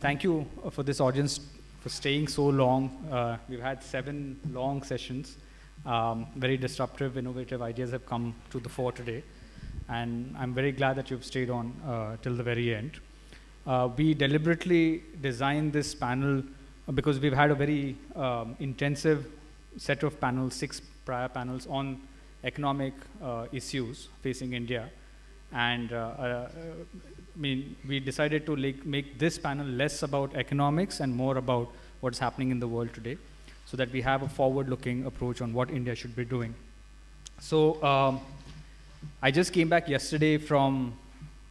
thank you for this audience for staying so long. We've had 7 long sessions. Very disruptive, innovative ideas have come to the fore today. And I'm very glad that you've stayed on till the very end. We deliberately designed this panel because we've had a very intensive set of panels, 6 prior panels on economic issues facing India. And we decided to make this panel less about economics and more about what's happening in the world today, so that we have a forward-looking approach on what India should be doing. So I just came back yesterday from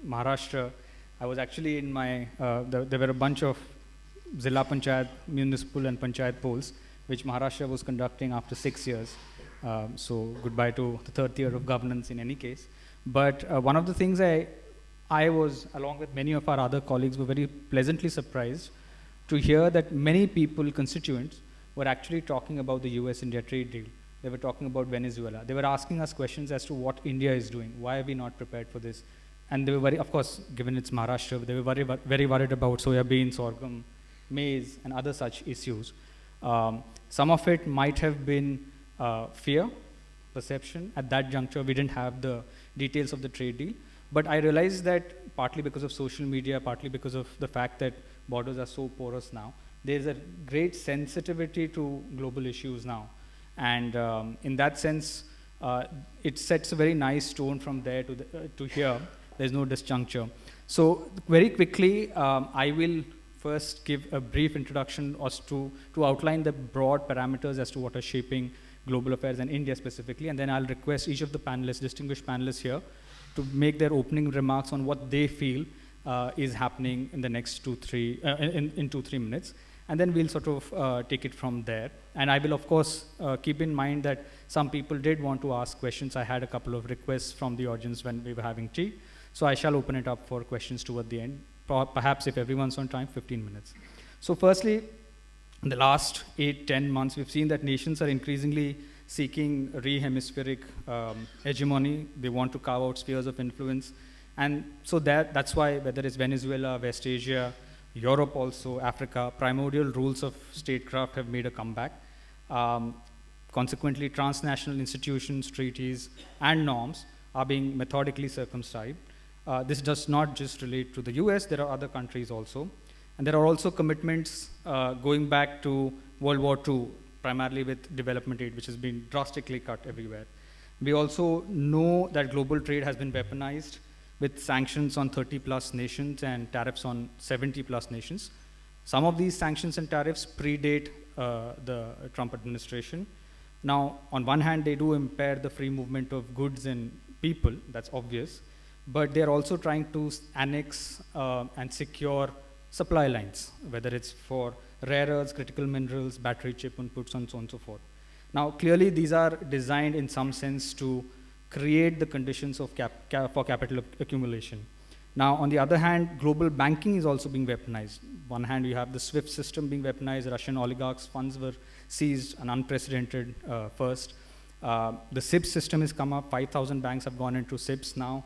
Maharashtra. I was actually in my, there were a bunch of Zilla Panchayat, municipal and Panchayat polls, which Maharashtra was conducting after 6 years. So goodbye to the 3rd year of governance in any case. But one of the things I was, along with many of our other colleagues, were very pleasantly surprised to hear that many people, constituents, were actually talking about the US-India trade deal. They were talking about Venezuela. They were asking us questions as to what India is doing. Why are we not prepared for this? And they were very, of course, given it's Maharashtra, they were very worried about soya bean, sorghum, maize, and other such issues. Some of it might have been fear, perception. At that juncture, we didn't have the details of the trade deal. But I realized that partly because of social media, partly because of the fact that borders are so porous now, there's a great sensitivity to global issues now. And in that sense, it sets a very nice tone from there to here. There's no disjuncture. So very quickly, I will first give a brief introduction as to outline the broad parameters as to what are shaping global affairs and India specifically, and then I'll request each of the panelists, distinguished panelists here, to make their opening remarks on what they feel is happening in the next 2-3 minutes. And then we'll sort of take it from there. And I will, of course, keep in mind that some people did want to ask questions. I had a couple of requests from the audience when we were having tea. So I shall open it up for questions toward the end. Perhaps if everyone's on time, 15 minutes. So firstly, in the last 8-10 months, we've seen that nations are increasingly seeking re-hemispheric hegemony. They want to carve out spheres of influence. And so that's why, whether it's Venezuela, West Asia, Europe also, Africa, primordial rules of statecraft have made a comeback. Consequently, transnational institutions, treaties, and norms are being methodically circumscribed. This does not just relate to the US, there are other countries also. And there are also commitments going back to World War II, primarily with development aid, which has been drastically cut everywhere. We also know that global trade has been weaponized with sanctions on 30+ nations and tariffs on 70+ nations. Some of these sanctions and tariffs predate the Trump administration. Now, on one hand, they do impair the free movement of goods and people, that's obvious, but they're also trying to annex and secure supply lines, whether it's for rare earths, critical minerals, battery chip inputs, and so on and so forth. Now, clearly, these are designed in some sense to create the conditions of for capital accumulation. Now, on the other hand, global banking is also being weaponized. On one hand, you have the SWIFT system being weaponized. Russian oligarchs' funds were seized, an unprecedented first. The SIPS system has come up. 5,000 banks have gone into SIPS now.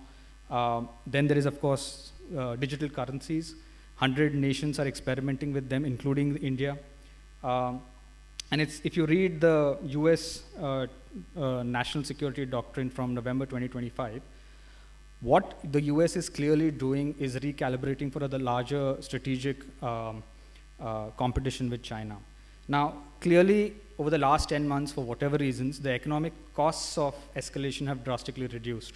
Then there is, of course, digital currencies. 100 nations are experimenting with them, including India. And if you read the US National Security Doctrine from November 2025, what the US is clearly doing is recalibrating for the larger strategic competition with China. Now, clearly, over the last 10 months, for whatever reasons, the economic costs of escalation have drastically reduced.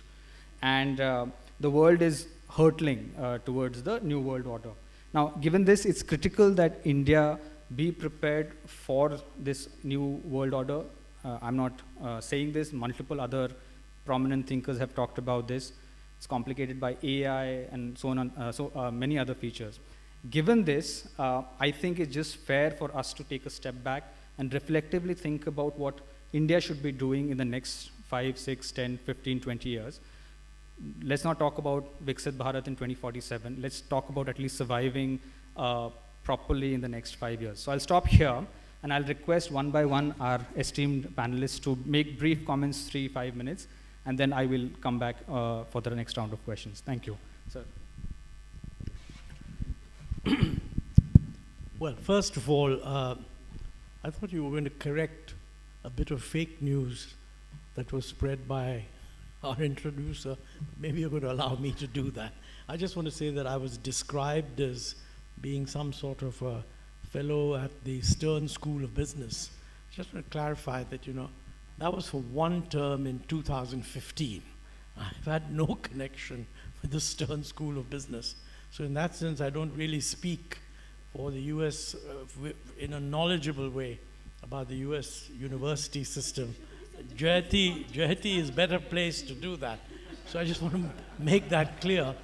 And the world is hurtling towards the new world order. Now, given this, it's critical that India be prepared for this new world order. I'm not saying this. Multiple other prominent thinkers have talked about this. It's complicated by AI and so on, many other features. Given this, I think it's just fair for us to take a step back and reflectively think about what India should be doing in the next 5, 6, 10, 15, 20 years. Let's not talk about Viksit Bharat in 2047. Let's talk about at least surviving properly in the next 5 years. So I'll stop here, and I'll request one by one our esteemed panelists to make brief comments, 3-5 minutes, and then I will come back for the next round of questions. Thank you. Sir. Well, first of all, I thought you were going to correct a bit of fake news that was spread by our introducer. Maybe you're going to allow me to do that. I just want to say that I was described as being some sort of a fellow at the Stern School of Business. Just want to clarify that, that was for one term in 2015. I've had no connection with the Stern School of Business. So in that sense, I don't really speak for the US in a knowledgeable way about the US university system. Jayati is better placed to do that. So I just want to make that clear.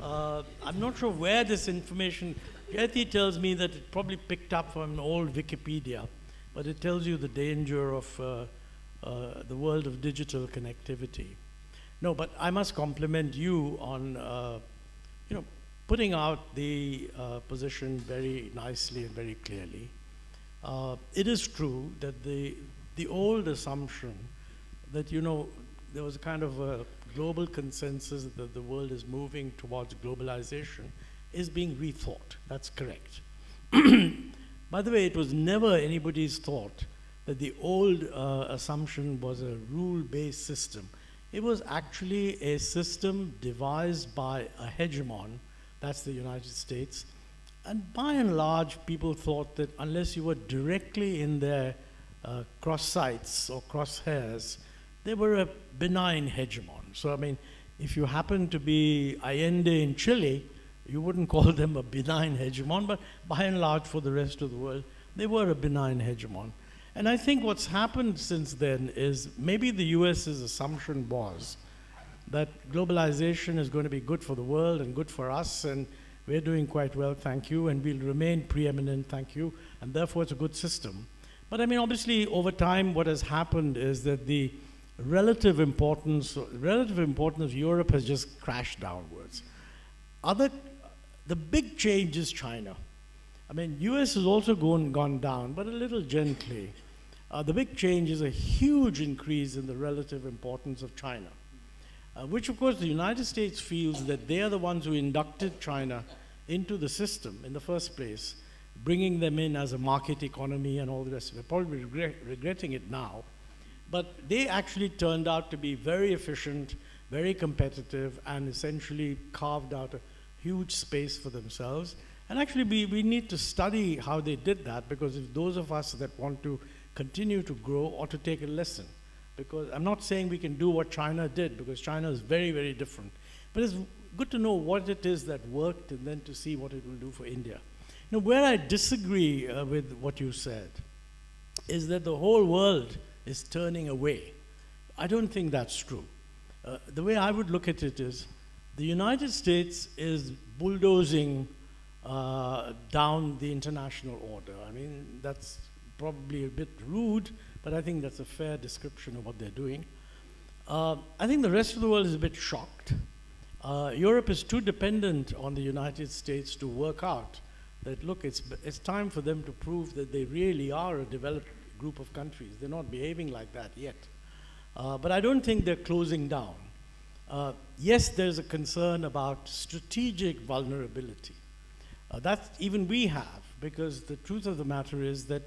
I'm not sure where this information, Jayati tells me that it probably picked up from an old Wikipedia, but it tells you the danger of the world of digital connectivity. No, but I must compliment you on, putting out the position very nicely and very clearly. It is true that the old assumption that, there was a kind of a global consensus that the world is moving towards globalization is being rethought. That's correct. By the way, it was never anybody's thought that the old assumption was a rule-based system. It was actually a system devised by a hegemon, that's the United States, and by and large, people thought that unless you were directly in their cross sights or crosshairs, they were a benign hegemon. So, I mean, if you happen to be Allende in Chile, you wouldn't call them a benign hegemon, but by and large, for the rest of the world, they were a benign hegemon. And I think what's happened since then is maybe the US's assumption was that globalization is going to be good for the world and good for us, and we're doing quite well, thank you, and we'll remain preeminent, thank you, and therefore it's a good system. But I mean, obviously, over time, what has happened is that the relative importance of Europe has just crashed downwards. The big change is China. I mean, US has also gone down, but a little gently. The big change is a huge increase in the relative importance of China, which of course the United States feels that they are the ones who inducted China into the system in the first place, bringing them in as a market economy and all the rest of it. Probably regretting it now. But they actually turned out to be very efficient, very competitive, and essentially carved out a huge space for themselves. And actually, we need to study how they did that, because if those of us that want to continue to grow ought to take a lesson. Because I'm not saying we can do what China did, because China is very, very different. But it's good to know what it is that worked and then to see what it will do for India. Where I disagree with what you said is that the whole world is turning away. I don't think that's true. The way I would look at it is the United States is bulldozing down the international order. I mean, that's probably a bit rude, but I think that's a fair description of what they're doing. I think the rest of the world is a bit shocked. Europe is too dependent on the United States to work out that, look, it's time for them to prove that they really are a developed group of countries. They're not behaving like that yet. But I don't think they're closing down. Yes, there's a concern about strategic vulnerability. That even we have, because the truth of the matter is that,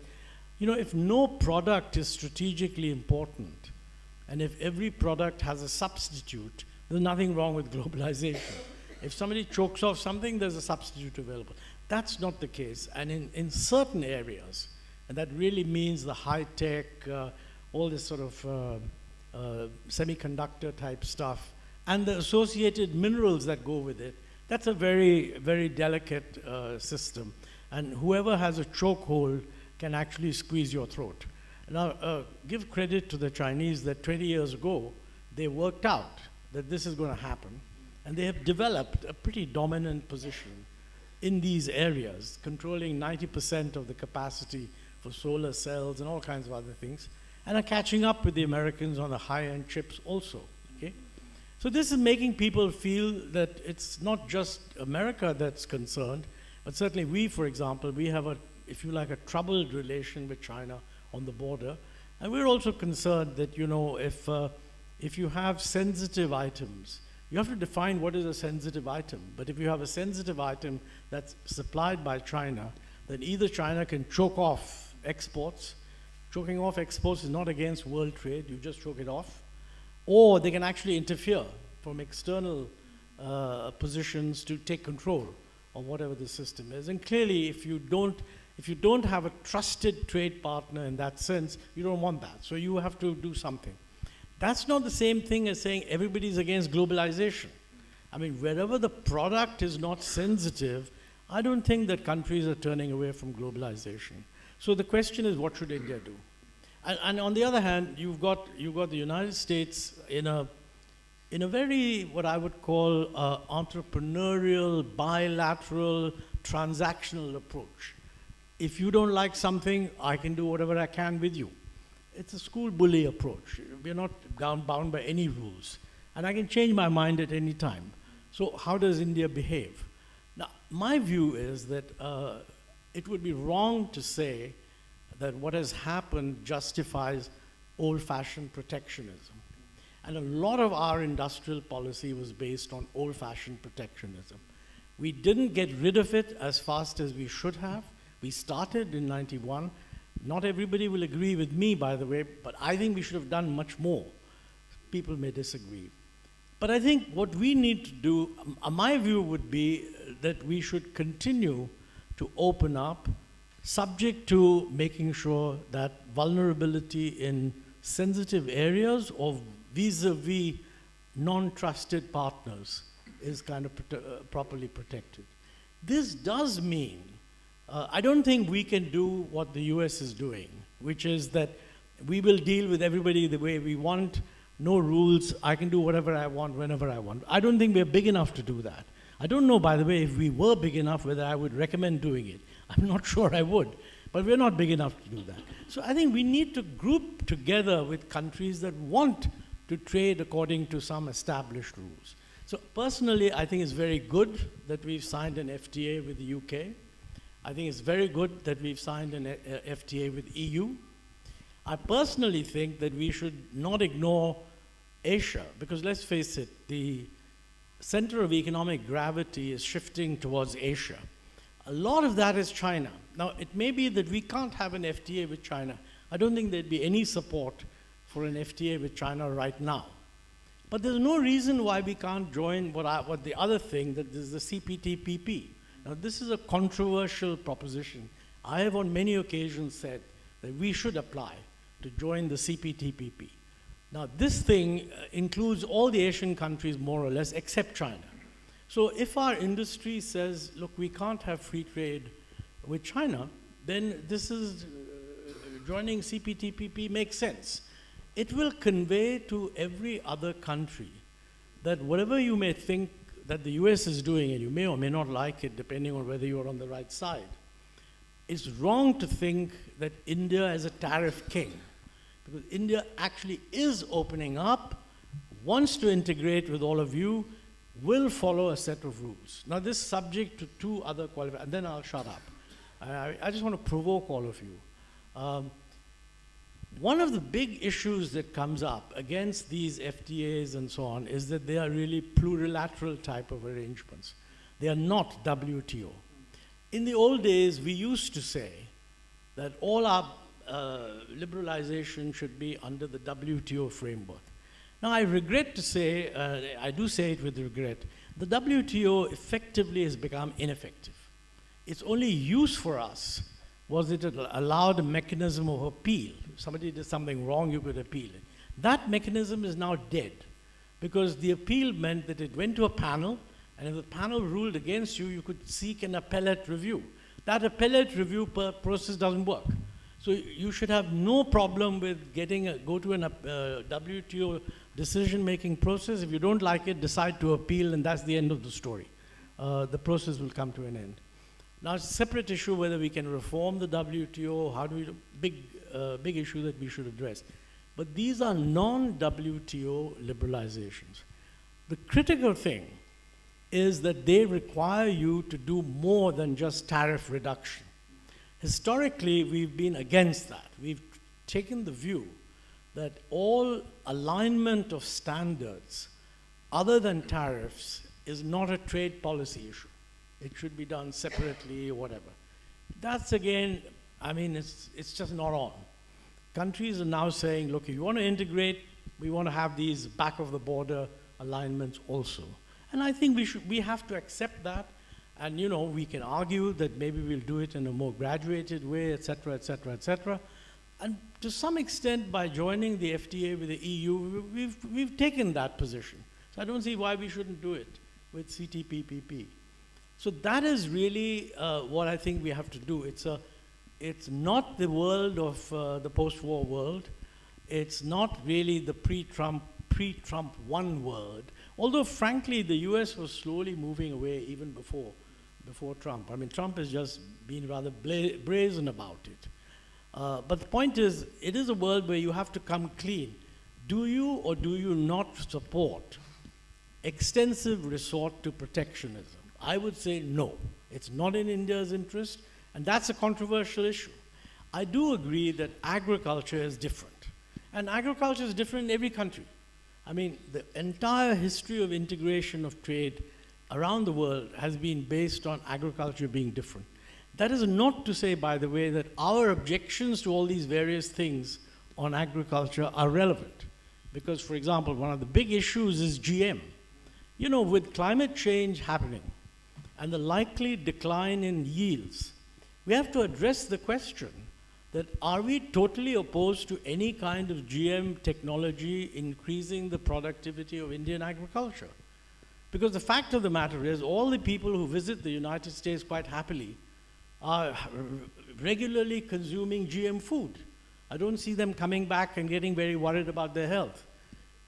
if no product is strategically important, and if every product has a substitute, there's nothing wrong with globalization. If somebody chokes off something, there's a substitute available. That's not the case. And in certain areas, and that really means the high-tech, all this sort of semiconductor type stuff, and the associated minerals that go with it, that's a very, very delicate system. And whoever has a chokehold can actually squeeze your throat. Now, give credit to the Chinese that 20 years ago, they worked out that this is going to happen, and they have developed a pretty dominant position in these areas, controlling 90% of the capacity for solar cells and all kinds of other things, and are catching up with the Americans on the high-end chips also, okay? So this is making people feel that it's not just America that's concerned, but certainly we, for example, we have if you like, a troubled relation with China on the border, and we're also concerned that, if you have sensitive items, you have to define what is a sensitive item. But if you have a sensitive item that's supplied by China, then either China can choke off exports. Choking off exports is not against world trade, you just choke it off. Or they can actually interfere from external positions to take control of whatever the system is. And clearly, if you don't have a trusted trade partner in that sense, you don't want that. So you have to do something. That's not the same thing as saying everybody's against globalization. I mean, wherever the product is not sensitive, I don't think that countries are turning away from globalization. So the question is, what should India do? And on the other hand, you've got the United States in a very, what I would call, entrepreneurial, bilateral, transactional approach. If you don't like something, I can do whatever I can with you. It's a school bully approach. We're not bound by any rules. And I can change my mind at any time. So how does India behave? Now, my view is that it would be wrong to say that what has happened justifies old-fashioned protectionism. And a lot of our industrial policy was based on old-fashioned protectionism. We didn't get rid of it as fast as we should have. We started in '91. Not everybody will agree with me, by the way, but I think we should have done much more. People may disagree. But I think what we need to do, my view would be that we should continue to open up, subject to making sure that vulnerability in sensitive areas or vis-a-vis non-trusted partners is kind of properly protected. This does mean, I don't think we can do what the US is doing, which is that we will deal with everybody the way we want, no rules, I can do whatever I want, whenever I want. I don't think we're big enough to do that. I don't know, by the way, if we were big enough, whether I would recommend doing it. I'm not sure I would, but we're not big enough to do that. So I think we need to group together with countries that want to trade according to some established rules. So personally, I think it's very good that we've signed an FTA with the UK. I think it's very good that we've signed an FTA with EU. I personally think that we should not ignore Asia, because let's face it, the center of economic gravity is shifting towards Asia. A lot of that is China. Now, it may be that we can't have an FTA with China. I don't think there'd be any support for an FTA with China right now. But there's no reason why we can't join what the other thing, that is the CPTPP. Now, this is a controversial proposition. I have on many occasions said that we should apply to join the CPTPP. Now, this thing includes all the Asian countries, more or less, except China. So if our industry says, look, we can't have free trade with China, then this is, joining CPTPP makes sense. It will convey to every other country that whatever you may think that the US is doing, and you may or may not like it, depending on whether you're on the right side, it's wrong to think that India is a tariff king. Because India actually is opening up, wants to integrate with all of you, will follow a set of rules. Now, this is subject to two other qualifiers, and then I'll shut up. I just want to provoke all of you. One of the big issues that comes up against these FTAs and so on is that they are really plurilateral type of arrangements. They are not WTO. In the old days, we used to say that all our liberalization should be under the WTO framework. Now, I regret to say, I do say it with regret, the WTO effectively has become ineffective. Its only use for us was it allowed a mechanism of appeal. If somebody did something wrong, you could appeal it. That mechanism is now dead, because the appeal meant that it went to a panel, and if the panel ruled against you, you could seek an appellate review. That appellate review process doesn't work. So you should have no problem with go to a WTO decision-making process. If you don't like it, decide to appeal, and that's the end of the story. The process will come to an end. Now, it's a separate issue whether we can reform the WTO, how do we, big issue that we should address. But these are non-WTO liberalizations. The critical thing is that they require you to do more than just tariff reduction. Historically, we've been against that. We've taken the view that all alignment of standards other than tariffs is not a trade policy issue. It should be done separately or whatever. That's again, I mean, it's just not on. Countries are now saying, look, if you want to integrate, we want to have these back-of-the-border alignments also. And I think we have to accept that. And, you know, we can argue that maybe we'll do it in a more graduated way, et cetera, et cetera, et cetera. And to some extent, by joining the FTA with the EU, we've taken that position. So I don't see why we shouldn't do it with CTPPP. So that is really what I think we have to do. It's not the world of the post-war world. It's not really the pre-Trump one world. Although, frankly, the US was slowly moving away even before Trump. I mean, Trump has just been rather brazen about it. But the point is, it is a world where you have to come clean. Do you or do you not support extensive resort to protectionism? I would say no. It's not in India's interest, and that's a controversial issue. I do agree that agriculture is different. And agriculture is different in every country. I mean, the entire history of integration of trade around the world has been based on agriculture being different. That is not to say, by the way, that our objections to all these various things on agriculture are relevant. Because, for example, one of the big issues is GM. You know, with climate change happening and the likely decline in yields, we have to address the question that are we totally opposed to any kind of GM technology increasing the productivity of Indian agriculture? Because the fact of the matter is, all the people who visit the United States quite happily are regularly consuming GM food. I don't see them coming back and getting very worried about their health.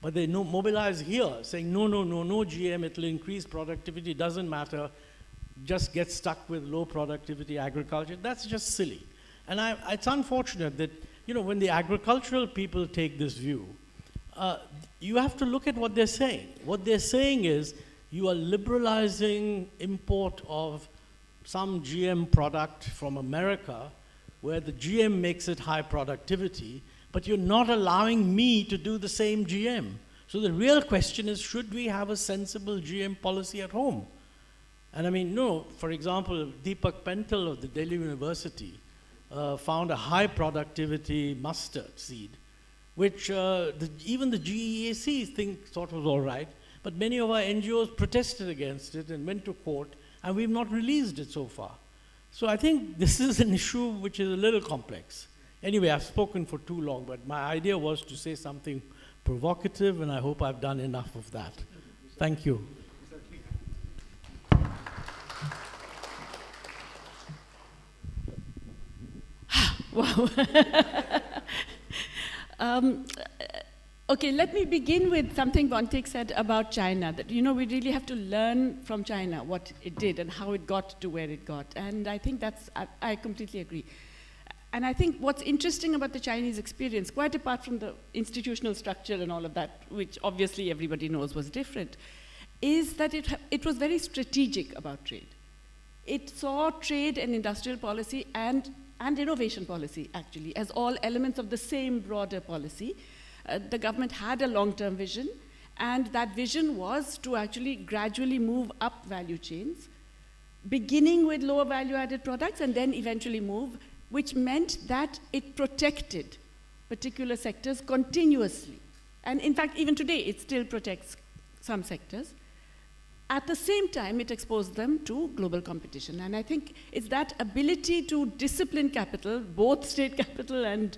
But they mobilize here, saying, no GM, it'll increase productivity, doesn't matter, just get stuck with low productivity agriculture. That's just silly. And it's unfortunate that, you know, when the agricultural people take this view, you have to look at what they're saying. What they're saying is, you are liberalizing import of some GM product from America, where the GM makes it high productivity, but you're not allowing me to do the same GM. So the real question is, should we have a sensible GM policy at home? And I mean, no, for example, Deepak Pental of the Delhi University found a high productivity mustard seed, which even the GEAC thought was all right, but many of our NGOs protested against it and went to court, and we've not released it so far. So I think this is an issue which is a little complex. Anyway, I've spoken for too long, but my idea was to say something provocative, and I hope I've done enough of that. Thank you. Wow. Okay, let me begin with something Bontek said about China, that, you know, we really have to learn from China what it did and how it got to where it got. And I think I completely agree. And I think what's interesting about the Chinese experience, quite apart from the institutional structure and all of that, which obviously everybody knows was different, is that it was very strategic about trade. It saw trade and industrial policy and innovation policy, actually, as all elements of the same broader policy. The government had a long-term vision, and that vision was to actually gradually move up value chains, beginning with lower value-added products and then eventually move, which meant that it protected particular sectors continuously. And in fact, even today, it still protects some sectors. At the same time, it exposed them to global competition. And I think it's that ability to discipline capital, both state capital and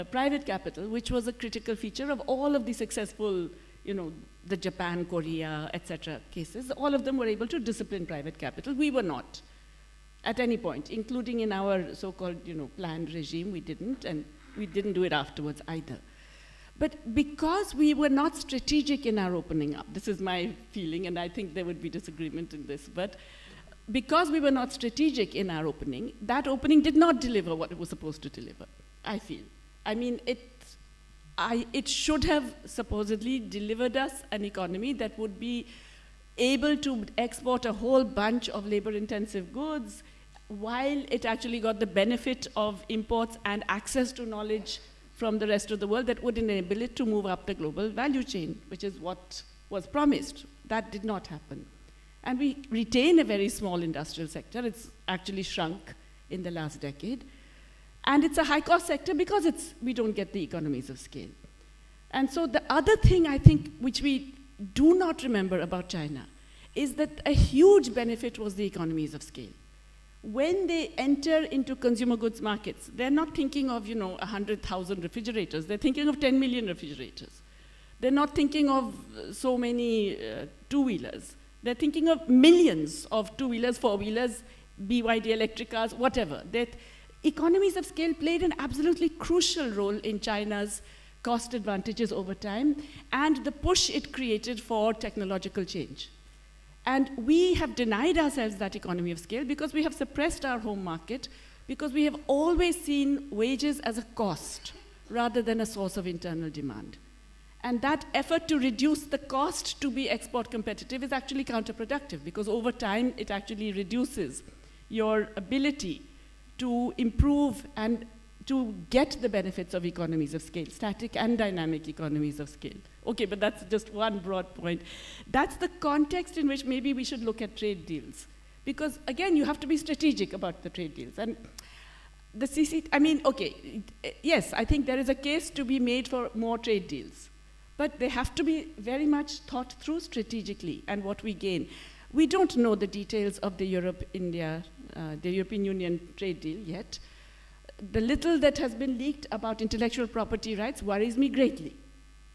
private capital, which was a critical feature of all of the successful, you know, the Japan, Korea, etc. cases. All of them were able to discipline private capital. We were not, at any point, including in our so-called, you know, planned regime. We didn't, and we didn't do it afterwards either. But because we were not strategic in our opening up, this is my feeling, and I think there would be disagreement in this, but because we were not strategic in our opening, that opening did not deliver what it was supposed to deliver, I feel. I mean, it should have supposedly delivered us an economy that would be able to export a whole bunch of labor-intensive goods, while it actually got the benefit of imports and access to knowledge from the rest of the world that would enable it to move up the global value chain, which is what was promised. That did not happen. And we retain a very small industrial sector. It's actually shrunk in the last decade. And it's a high-cost sector because we don't get the economies of scale. And so the other thing I think which we do not remember about China is that a huge benefit was the economies of scale. When they enter into consumer goods markets, they're not thinking of 100,000 refrigerators. They're thinking of 10 million refrigerators. They're not thinking of so many two-wheelers. They're thinking of millions of two-wheelers, four-wheelers, BYD electric cars, whatever. That economies of scale played an absolutely crucial role in China's cost advantages over time and the push it created for technological change. And we have denied ourselves that economy of scale because we have suppressed our home market, because we have always seen wages as a cost rather than a source of internal demand. And that effort to reduce the cost to be export competitive is actually counterproductive because over time it actually reduces your ability to improve and to get the benefits of economies of scale, static and dynamic economies of scale. Okay, but that's just one broad point. That's the context in which maybe we should look at trade deals. Because again, you have to be strategic about the trade deals. And the yes, I think there is a case to be made for more trade deals. But they have to be very much thought through strategically and what we gain. We don't know the details of the the European Union trade deal yet. The little that has been leaked about intellectual property rights worries me greatly.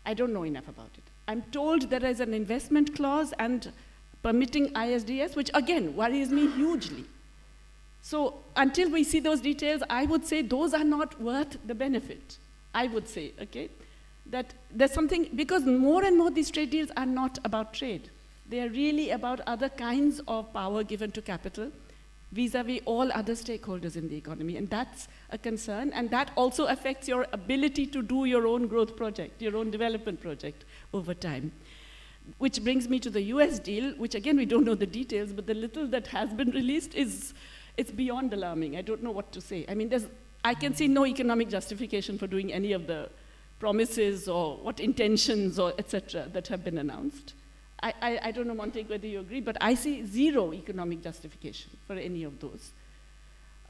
I don't know enough about it. I'm told there is an investment clause and permitting ISDS, which again worries me hugely. So until we see those details, I would say those are not worth the benefit. I would say, okay? That there's something, because more and more these trade deals are not about trade. They are really about other kinds of power given to capital vis-a-vis all other stakeholders in the economy. And that's a concern. And that also affects your ability to do your own growth project, your own development project over time. Which brings me to the US deal, which again, we don't know the details, but the little that has been released it's beyond alarming. I don't know what to say. I mean, I can see no economic justification for doing any of the promises or what intentions or et cetera that have been announced. I don't know, Montague, whether you agree, but I see zero economic justification for any of those,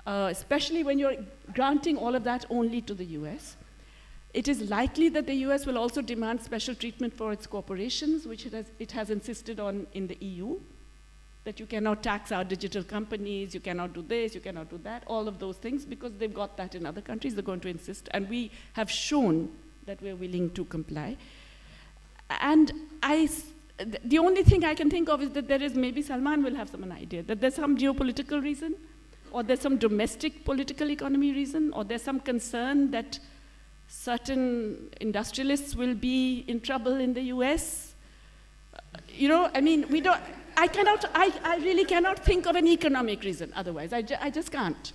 especially when you're granting all of that only to the US. It is likely that the US will also demand special treatment for its corporations, which it has insisted on in the EU, that you cannot tax our digital companies, you cannot do this, you cannot do that, all of those things, because they've got that in other countries, they're going to insist, and we have shown that we're willing to comply. And the only thing I can think of is that there is, maybe Salman will have some idea, that there's some geopolitical reason, or there's some domestic political economy reason, or there's some concern that certain industrialists will be in trouble in the US. I mean, I really cannot think of an economic reason otherwise. I just can't.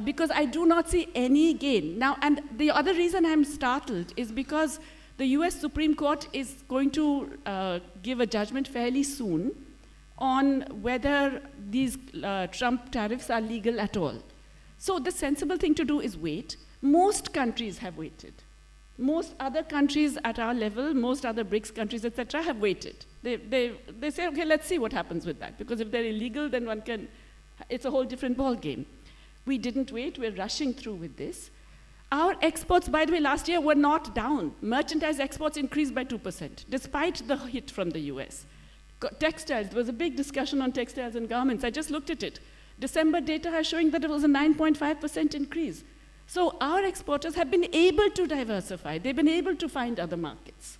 Because I do not see any gain. Now, and the other reason I'm startled is because the US Supreme Court is going to give a judgment fairly soon on whether these Trump tariffs are legal at all. So the sensible thing to do is wait. Most countries have waited. Most other countries at our level, most other BRICS countries, etc., have waited. They say, okay, let's see what happens with that. Because if they're illegal, then it's a whole different ballgame. We didn't wait, we're rushing through with this. Our exports, by the way, last year were not down. Merchandise exports increased by 2%, despite the hit from the US. Textiles, there was a big discussion on textiles and garments. I just looked at it. December data are showing that it was a 9.5% increase. So our exporters have been able to diversify. They've been able to find other markets.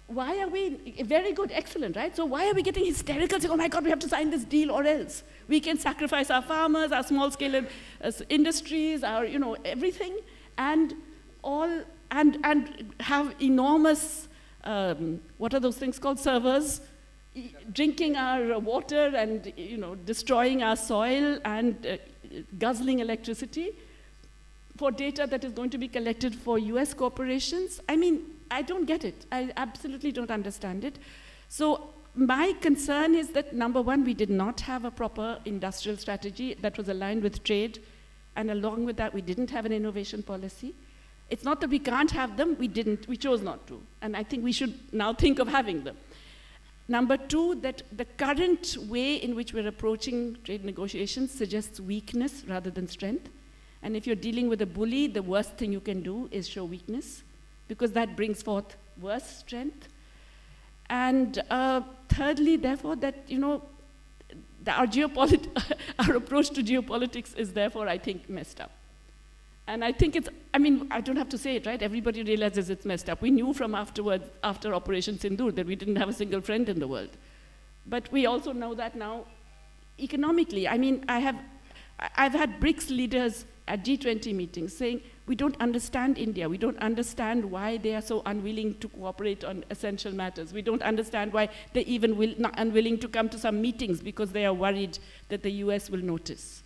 Why are we, very good, excellent, right? So why are we getting hysterical, saying, oh my God, we have to sign this deal or else? We can sacrifice our farmers, our small scale industries, our, everything, and have enormous, what are those things called, servers, drinking our water and, destroying our soil and guzzling electricity for data that is going to be collected for US corporations. I mean, I don't get it. I absolutely don't understand it. So my concern is that, number one, we did not have a proper industrial strategy that was aligned with trade, and along with that, we didn't have an innovation policy. It's not that we can't have them, we chose not to, and I think we should now think of having them. Number two, that the current way in which we're approaching trade negotiations suggests weakness rather than strength. And if you're dealing with a bully, the worst thing you can do is show weakness, because that brings forth worse strength. And thirdly, therefore, that, our approach to geopolitics is therefore, I think, messed up. And I think I don't have to say it, right? Everybody realizes it's messed up. We knew from after Operation Sindoor, that we didn't have a single friend in the world. But we also know that now economically. I've had BRICS leaders at G20 meetings saying, we don't understand India. We don't understand why they are so unwilling to cooperate on essential matters. We don't understand why they're even unwilling to come to some meetings because they are worried that the US will notice.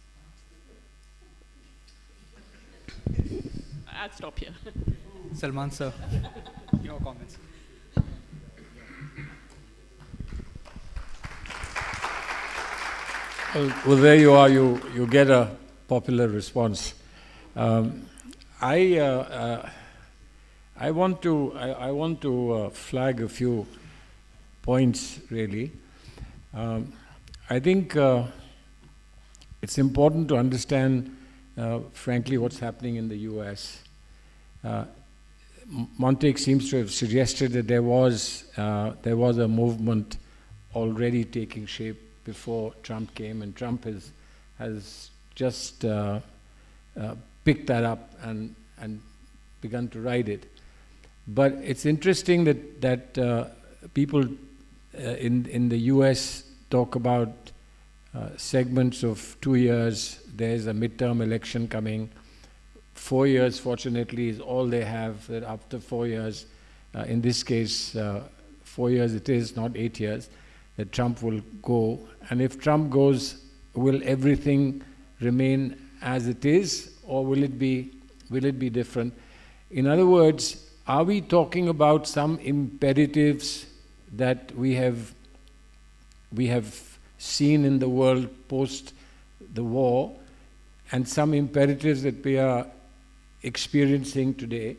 I'll stop here. Salman sir, your comments. Well, there you are. You get a popular response. I want to flag a few points, really. I think it's important to understand, frankly, what's happening in the US. Montek seems to have suggested that there was a movement already taking shape before Trump came, and Trump has just picked that up and begun to ride it. But it's interesting that people in the US talk about segments of 2 years. There's a midterm election coming. 4 years, fortunately, is all they have. That after 4 years, in this case, 4 years it is, not 8 years, that Trump will go. And if Trump goes, will everything remain as it is, or will it be different? In other words, are we talking about some imperatives that we have seen in the world post the war, and some imperatives that we are experiencing today,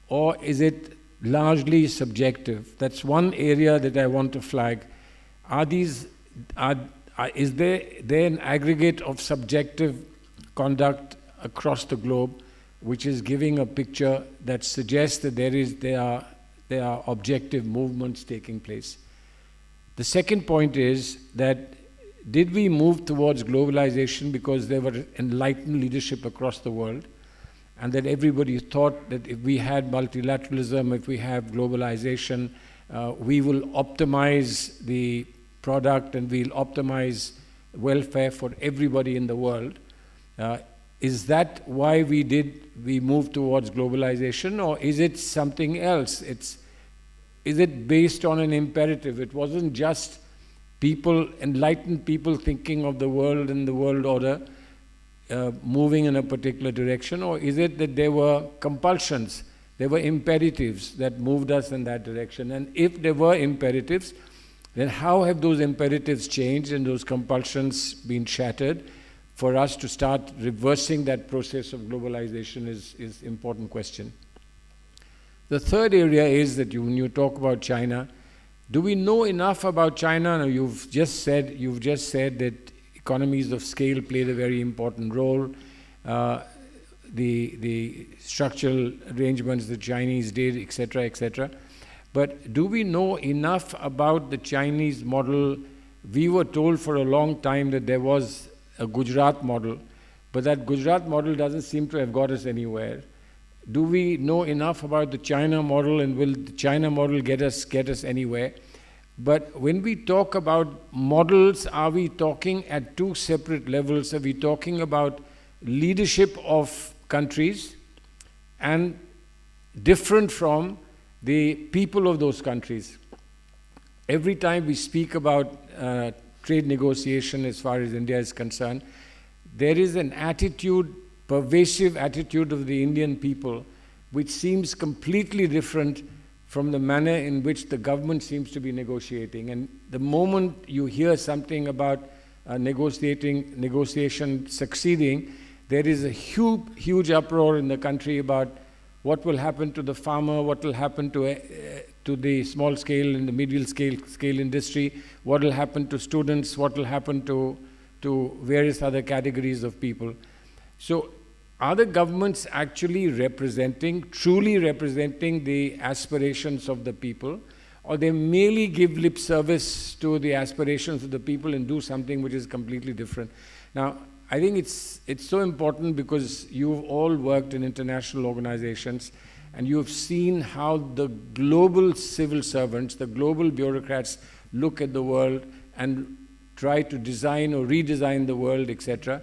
or is it largely subjective? That's one area that I want to flag. Is there an aggregate of subjective conduct across the globe which is giving a picture that suggests that there are objective movements taking place? The second point is that did we move towards globalization because there were enlightened leadership across the world, and that everybody thought that if we had multilateralism, if we have globalization, we will optimize the product and we'll optimize welfare for everybody in the world? Is that why we moved towards globalization, or is it something else? Is it based on an imperative? It wasn't just enlightened people thinking of the world and the world order moving in a particular direction, or is it that there were compulsions, there were imperatives that moved us in that direction? And if there were imperatives, then how have those imperatives changed and those compulsions been shattered for us to start reversing that process of globalization is an important question. The third area is that when you talk about China, do we know enough about China? Now, you've just said that economies of scale played a very important role. The structural arrangements the Chinese did, etc., etc. But do we know enough about the Chinese model? We were told for a long time that there was a Gujarat model, but that Gujarat model doesn't seem to have got us anywhere. Do we know enough about the China model, and will the China model get us anywhere? But when we talk about models, are we talking at two separate levels? Are we talking about leadership of countries and different from the people of those countries? Every time we speak about trade negotiation as far as India is concerned, there is an attitude, pervasive attitude of the Indian people, which seems completely different from the manner in which the government seems to be negotiating. And the moment you hear something about negotiation succeeding, there is a huge uproar in the country about what will happen to the farmer, what will happen to to the small scale and the medium scale industry, what will happen to students, what will happen to various other categories of people. So are the governments actually truly representing the aspirations of the people, or they merely give lip service to the aspirations of the people and do something which is completely different? Now, I think it's so important because you've all worked in international organizations and you've seen how the global civil servants, the global bureaucrats look at the world and try to design or redesign the world, etc.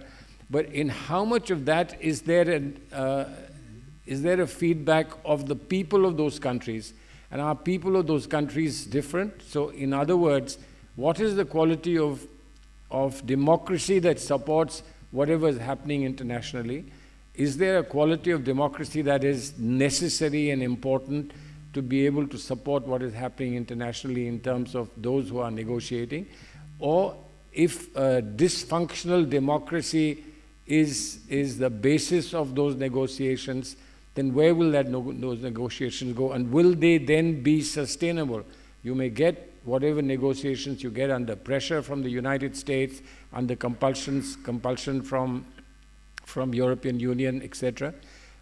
But in how much of that is there a feedback of the people of those countries? And are people of those countries different? So in other words, what is the quality of democracy that supports whatever is happening internationally? Is there a quality of democracy that is necessary and important to be able to support what is happening internationally in terms of those who are negotiating? Or if dysfunctional democracy is the basis of those negotiations, then where will those negotiations go, and will they then be sustainable? You may get whatever negotiations you get under pressure from the United States, under compulsion from European Union, etc.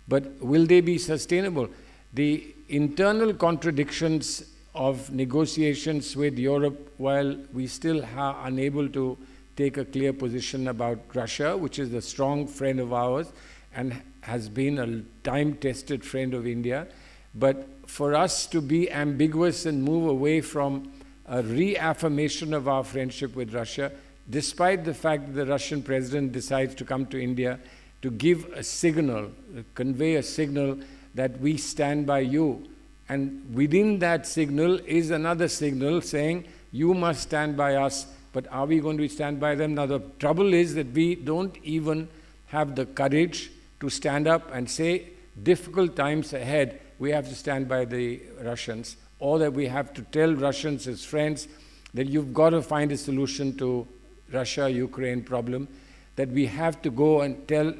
But will they be sustainable? The internal contradictions of negotiations with Europe, while we still are unable to take a clear position about Russia, which is a strong friend of ours and has been a time-tested friend of India. But for us to be ambiguous and move away from a reaffirmation of our friendship with Russia, despite the fact that the Russian president decides to come to India to give a signal, convey a signal that we stand by you. And within that signal is another signal saying, you must stand by us. But are we going to stand by them? Now the trouble is that we don't even have the courage to stand up and say, difficult times ahead, we have to stand by the Russians, or that we have to tell Russians as friends that you've got to find a solution to Russia-Ukraine problem, that we have to go and tell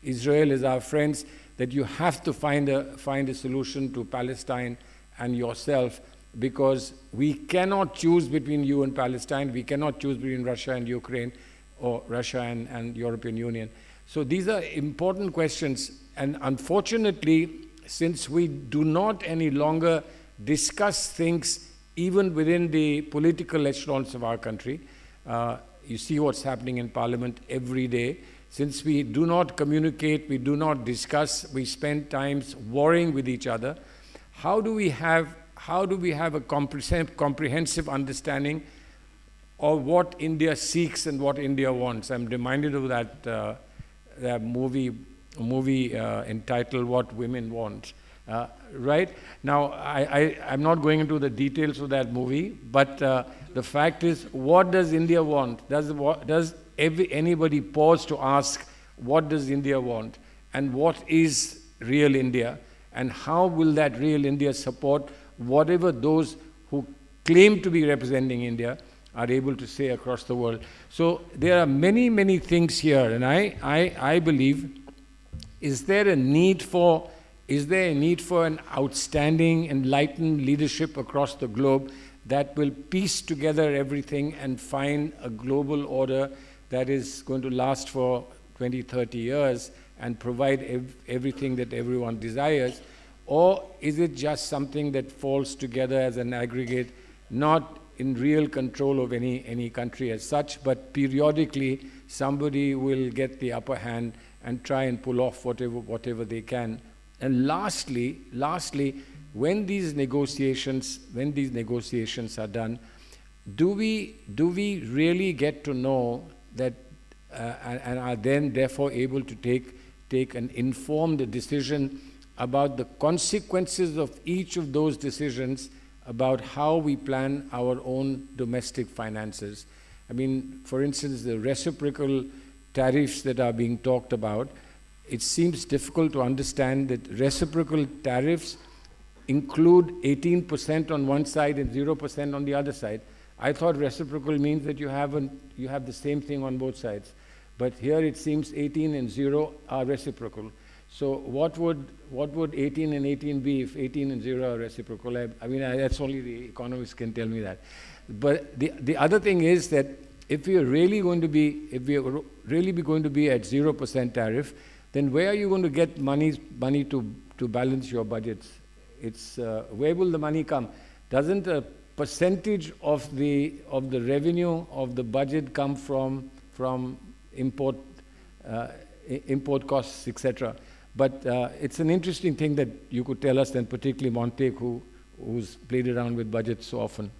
Israel as our friends that you have to find a solution to Palestine and yourself, because we cannot choose between you and Palestine, we cannot choose between Russia and Ukraine, or Russia and European Union. So these are important questions, and unfortunately, since we do not any longer discuss things even within the political echelons of our country, you see what's happening in Parliament every day. Since we do not communicate, we do not discuss, we spend times warring with each other, how do we have a comprehensive understanding of what India seeks and what India wants? I'm reminded of that movie entitled What Women Want. Right? Now, I'm not going into the details of that movie, but the fact is, what does India want? Does anybody pause to ask, what does India want? And what is real India? And how will that real India support whatever those who claim to be representing India are able to say across the world? So there are many, many things here, and I believe, is there a need for an outstanding, enlightened leadership across the globe that will piece together everything and find a global order that is going to last for 20, 30 years and provide everything that everyone desires? Or is it just something that falls together as an aggregate, not in real control of any country as such, but periodically somebody will get the upper hand and try and pull off whatever they can? And lastly, when these negotiations are done, do we really get to know that and are then therefore able to take an informed decision about the consequences of each of those decisions, about how we plan our own domestic finances? I mean, for instance, the reciprocal tariffs that are being talked about, it seems difficult to understand that reciprocal tariffs include 18% on one side and 0% on the other side. I thought reciprocal means that you have the same thing on both sides. But here it seems 18 and 0 are reciprocal. So what would 18 and 18 be if 18 and 0 are reciprocal? I mean, that's only the economists can tell me that. But the other thing is that if we are really going to be at 0% tariff, then where are you going to get money to balance your budgets? It's where will the money come? Doesn't a percentage of the revenue of the budget come from import costs, etc.? But it's an interesting thing that you could tell us, and particularly Montek, who's played around with budgets so often.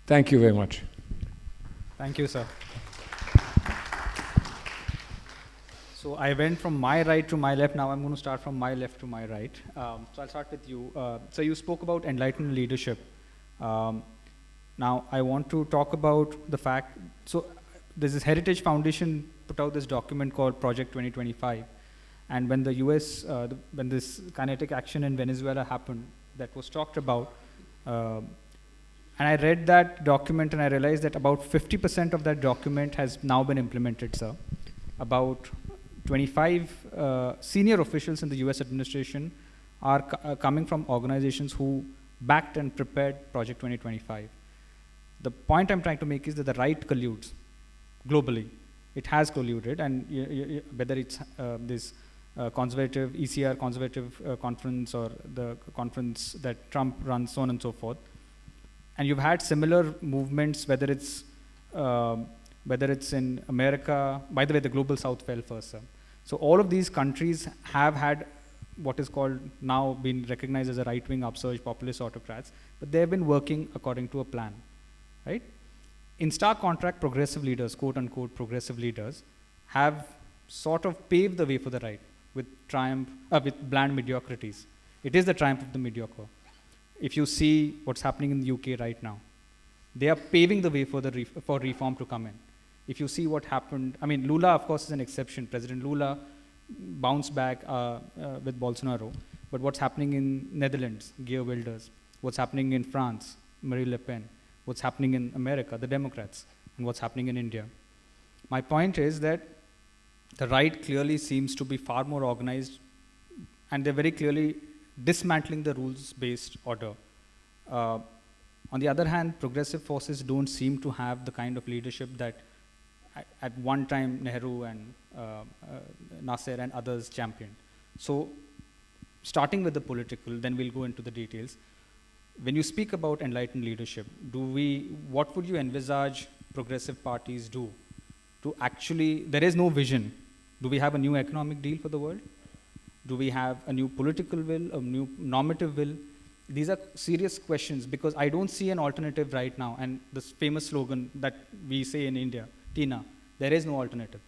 Thank you very much. Thank you, sir. So I went from my right to my left. Now I'm going to start from my left to my right. So I'll start with you. So you spoke about enlightened leadership. Now I want to talk about the fact, so there's this Heritage Foundation put out this document called Project 2025. And when the US, when this kinetic action in Venezuela happened, that was talked about, and I read that document and I realized that about 50% of that document has now been implemented, sir. About 25 senior officials in the US administration are coming from organizations who backed and prepared Project 2025. The point I'm trying to make is that the right colludes globally. It has colluded, and whether it's this conservative, ECR conservative conference or the conference that Trump runs, so on and so forth. And you've had similar movements, whether it's in America. By the way, the Global South fell first, sir. So all of these countries have had what is called now been recognized as a right-wing upsurge populist autocrats, but they've been working according to a plan, right? In stark contrast, progressive leaders, quote-unquote progressive leaders, have sort of paved the way for the right with with bland mediocrities. It is the triumph of the mediocre. If you see what's happening in the UK right now, they are paving the way for reform to come in. If you see what happened, I mean, Lula, of course, is an exception. President Lula bounced back with Bolsonaro. But what's happening in Netherlands, Geert Wilders, what's happening in France, Marine Le Pen, what's happening in America, the Democrats, and what's happening in India. My point is that the right clearly seems to be far more organized, and they're very clearly dismantling the rules-based order. On the other hand, progressive forces don't seem to have the kind of leadership that at one time Nehru and Nasser and others championed. So starting with the political, then we'll go into the details. When you speak about enlightened leadership, what would you envisage progressive parties do to actually, there is no vision. Do we have a new economic deal for the world? Do we have a new political will, a new normative will? These are serious questions because I don't see an alternative right now. And this famous slogan that we say in India, Tina, there is no alternative.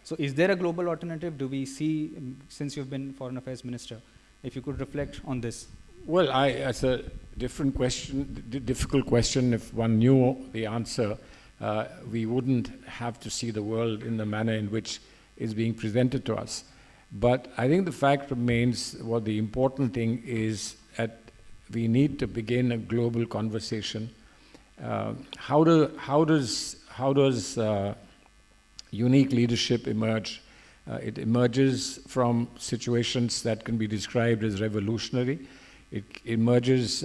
So is there a global alternative? Do we see, since you've been Foreign Affairs Minister, if you could reflect on this? Well, as a different question, difficult question, if one knew the answer, we wouldn't have to see the world in the manner in which it's being presented to us. But I think the fact remains, what the important thing is that we need to begin a global conversation. How does unique leadership emerge? It emerges from situations that can be described as revolutionary. It emerges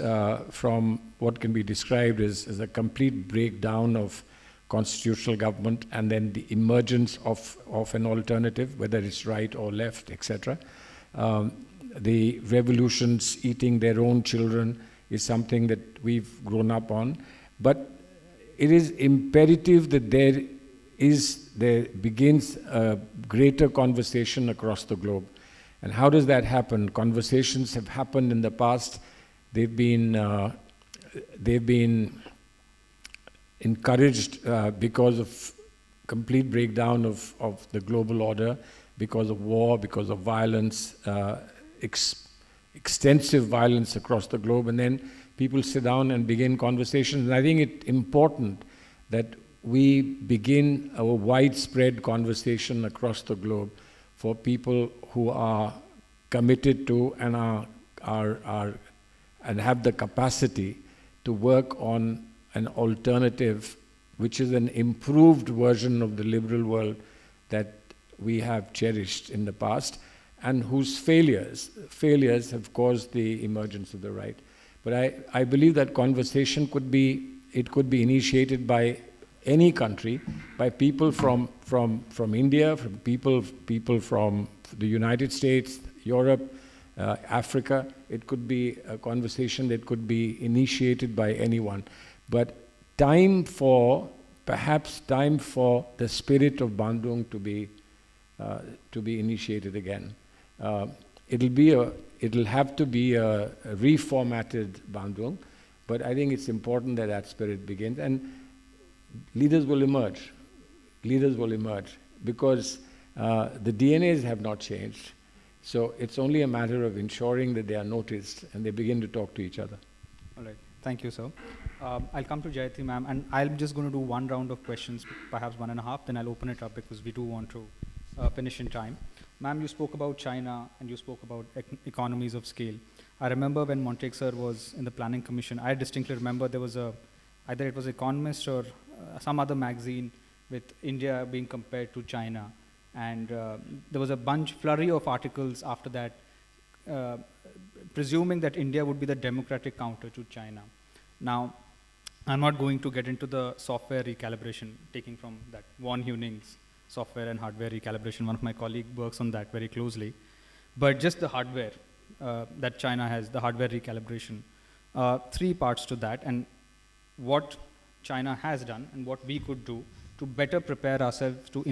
from what can be described as a complete breakdown of constitutional government, and then the emergence of an alternative, whether it's right or left, etc. The revolutions eating their own children is something that we've grown up on. But it is imperative that there begins a greater conversation across the globe. And how does that happen? Conversations have happened in the past. They've been encouraged because of complete breakdown of the global order, because of war, because of violence, extensive violence across the globe, and then people sit down and begin conversations. And I think it's important that we begin a widespread conversation across the globe for people who are committed to and and have the capacity to work on an alternative, which is an improved version of the liberal world that we have cherished in the past. and whose failures have caused the emergence of the right. But I believe that conversation could be initiated by any country, by people from India, from people from the United States, Europe, Africa. It could be a conversation that could be initiated by anyone. But perhaps time for the spirit of Bandung to be initiated again. It'll have to be a reformatted Bandung, but I think it's important that that spirit begins, and leaders will emerge. Leaders will emerge because the DNAs have not changed. So it's only a matter of ensuring that they are noticed and they begin to talk to each other. All right. Thank you, sir. I'll come to Jayati ma'am, and I'm just going to do one round of questions, perhaps 1.5, then I'll open it up because we do want to finish in time. Ma'am, you spoke about China and you spoke about economies of scale. I remember when Montek sir was in the Planning Commission, I distinctly remember there was either it was Economist or some other magazine with India being compared to China. And there was a flurry of articles after that, presuming that India would be the democratic counter to China. Now, I'm not going to get into the software recalibration, taking from that Von Huning's software and hardware recalibration. One of my colleagues works on that very closely. But just the hardware that China has, the hardware recalibration, 3 parts to that, and what China has done and what we could do to better prepare ourselves to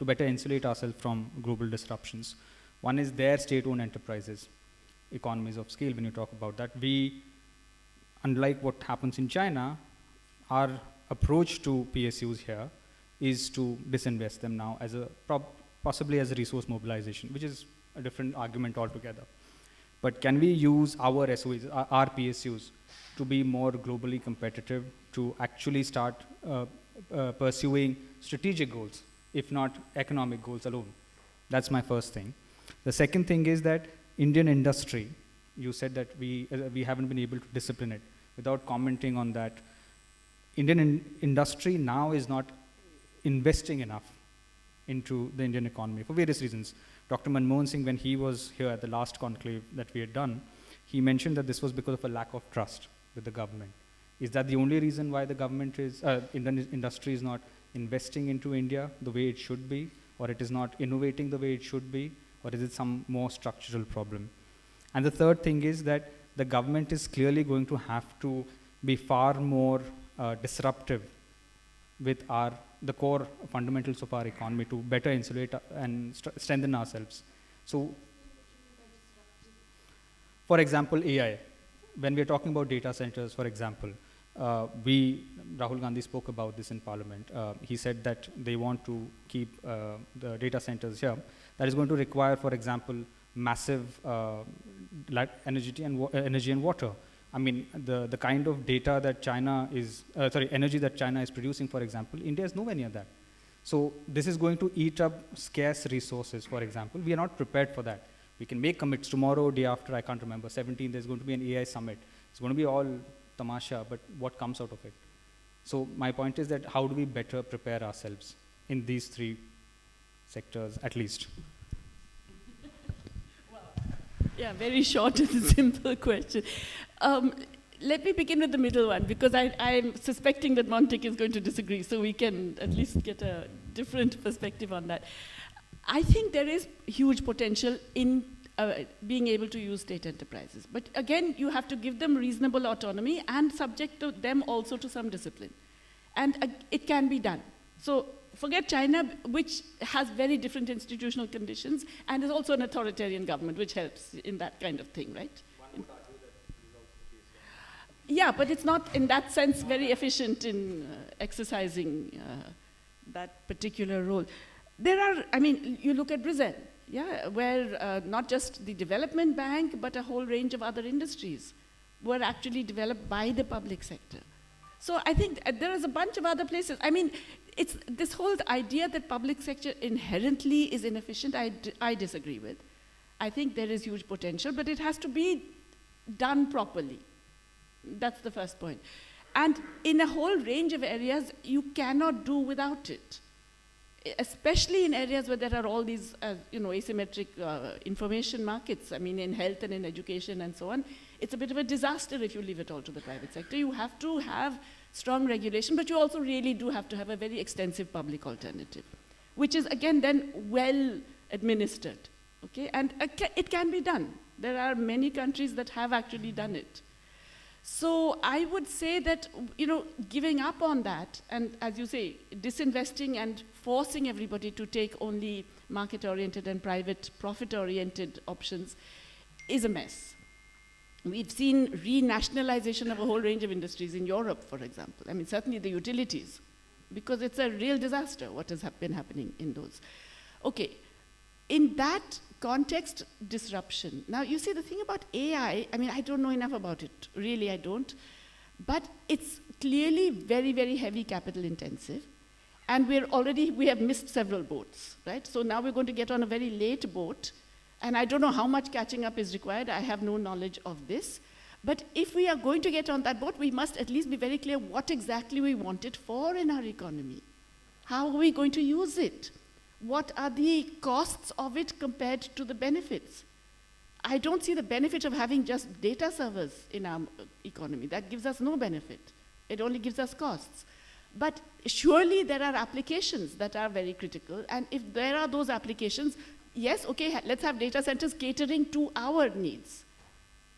better insulate ourselves from global disruptions. One is their state-owned enterprises, economies of scale. When you talk about that, we, unlike what happens in China, our approach to PSUs here is to disinvest them now as possibly as a resource mobilization, which is a different argument altogether. But can we use our SOEs, our PSUs, to be more globally competitive, to actually start pursuing strategic goals, if not economic goals alone? That's my first thing. The second thing is that Indian industry, you said that we haven't been able to discipline it. Without commenting on that, Indian industry now is not investing enough into the Indian economy for various reasons. Dr. Manmohan Singh, when he was here at the last conclave that we had done, he mentioned that this was because of a lack of trust with the government. Is that the only reason why the government Indian industry is not investing into India the way it should be, or it is not innovating the way it should be, or is it some more structural problem? And the third thing is that the government is clearly going to have to be far more disruptive with the core fundamentals of our economy to better insulate and strengthen ourselves. So, for example, AI. When we are talking about data centers, for example, Rahul Gandhi spoke about this in Parliament. He said that they want to keep the data centers here. That is going to require, for example, massive energy and water. I mean, the kind of data that energy that China is producing, for example, India is nowhere near that. So this is going to eat up scarce resources, for example. We are not prepared for that. We can make commits tomorrow, day after, I can't remember, 17th, there's going to be an AI summit. It's going to be all tamasha, but what comes out of it? So my point is that how do we better prepare ourselves in these 3 sectors, at least? Yeah, very short and simple question. Let me begin with the middle one, because I'm suspecting that Montek is going to disagree, so we can at least get a different perspective on that. I think there is huge potential in being able to use state enterprises. But again, you have to give them reasonable autonomy and subject to them also to some discipline. And it can be done. So forget China, which has very different institutional conditions and is also an authoritarian government, which helps in that kind of thing, right? One would argue that is also the case. Yeah, but it's not in that sense very efficient in exercising that particular role. You look at Brazil, yeah, where not just the development bank, but a whole range of other industries were actually developed by the public sector. So I think there is a bunch of other places. I mean, it's this whole idea that public sector inherently is inefficient, I disagree with. I think there is huge potential, but it has to be done properly. That's the first point. And in a whole range of areas, you cannot do without it. especially in areas where there are all these, asymmetric information markets, I mean, in health and in education and so on, it's a bit of a disaster if you leave it all to the private sector. You have to have strong regulation, but you also really do have to have a very extensive public alternative, which is, again, then well administered, okay? And it can be done. There are many countries that have actually done it. So I would say that, giving up on that, and as you say, disinvesting and forcing everybody to take only market-oriented and private profit-oriented options is a mess. We've seen renationalization of a whole range of industries in Europe, for example. I mean, certainly the utilities, because it's a real disaster what has been happening in those. Okay, in that context, disruption. Now, you see, the thing about AI, I mean, I don't know enough about it. Really, I don't. But it's clearly very, very heavy capital intensive. And we have missed several boats, right? So now we're going to get on a very late boat. And I don't know how much catching up is required. I have no knowledge of this. But if we are going to get on that boat, we must at least be very clear what exactly we want it for in our economy. How are we going to use it? What are the costs of it compared to the benefits? I don't see the benefit of having just data servers in our economy. That gives us no benefit. It only gives us costs. But surely there are applications that are very critical. And if there are those applications, yes, okay, let's have data centers catering to our needs,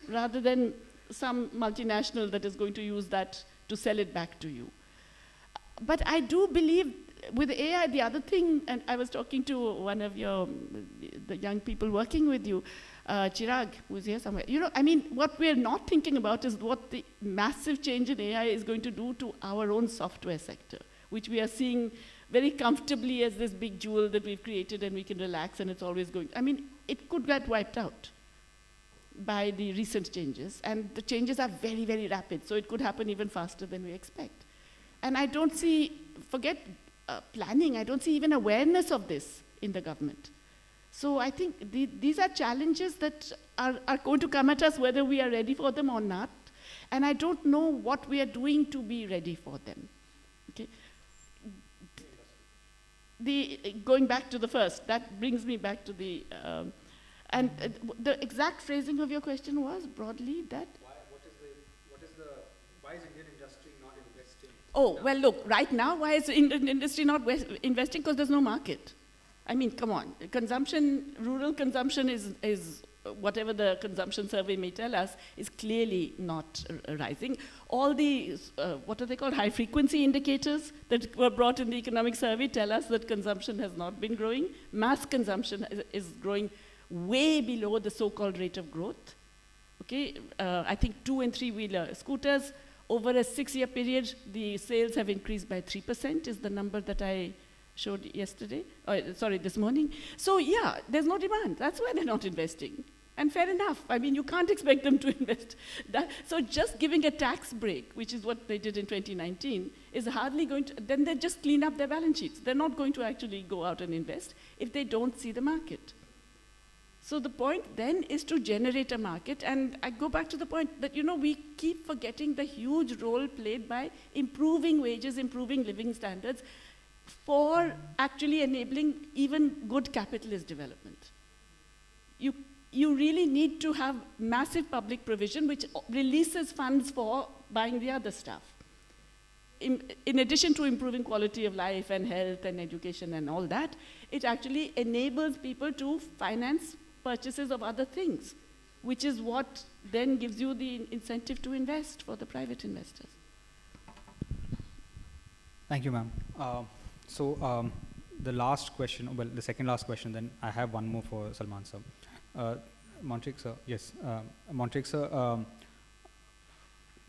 rather than some multinational that is going to use that to sell it back to you. But I do believe with AI, the other thing, and I was talking to one of the young people working with you, Chirag, who's here somewhere. I mean, what we're not thinking about is what the massive change in AI is going to do to our own software sector, which we are seeing very comfortably as this big jewel that we've created and we can relax and it's always going. I mean, it could get wiped out by the recent changes, and the changes are very, very rapid, so it could happen even faster than we expect. And I don't see, forget planning, I don't see even awareness of this in the government. So I think these are challenges that are going to come at us whether we are ready for them or not. And I don't know what we are doing to be ready for them. Okay. Going back to the first, that brings me back to the exact phrasing of your question was broadly that? Why is Indian industry not investing? Oh, well, look, right now, why is Indian industry not investing? Because there's no market. I mean, come on. Consumption, rural consumption is whatever the consumption survey may tell us, is clearly not rising. All the, what are they called, high-frequency indicators that were brought in the economic survey tell us that consumption has not been growing. Mass consumption is growing way below the so-called rate of growth. Okay, I think 2- and 3-wheeler scooters, over a 6-year period, the sales have increased by 3%, is the number that I showed yesterday, this morning. So yeah, there's no demand. That's why they're not investing. And fair enough. I mean, you can't expect them to invest. So just giving a tax break, which is what they did in 2019, is hardly going to, then they just clean up their balance sheets. They're not going to actually go out and invest if they don't see the market. So the point then is to generate a market, and I go back to the point that, we keep forgetting the huge role played by improving wages, improving living standards for actually enabling even good capitalist development. You really need to have massive public provision which releases funds for buying the other stuff. In addition to improving quality of life and health and education and all that, it actually enables people to finance purchases of other things, which is what then gives you the incentive to invest for the private investors. Thank you, ma'am. The last question, well, the second last question, then I have one more for Salman sir. Montrick sir, yes. Montrick sir,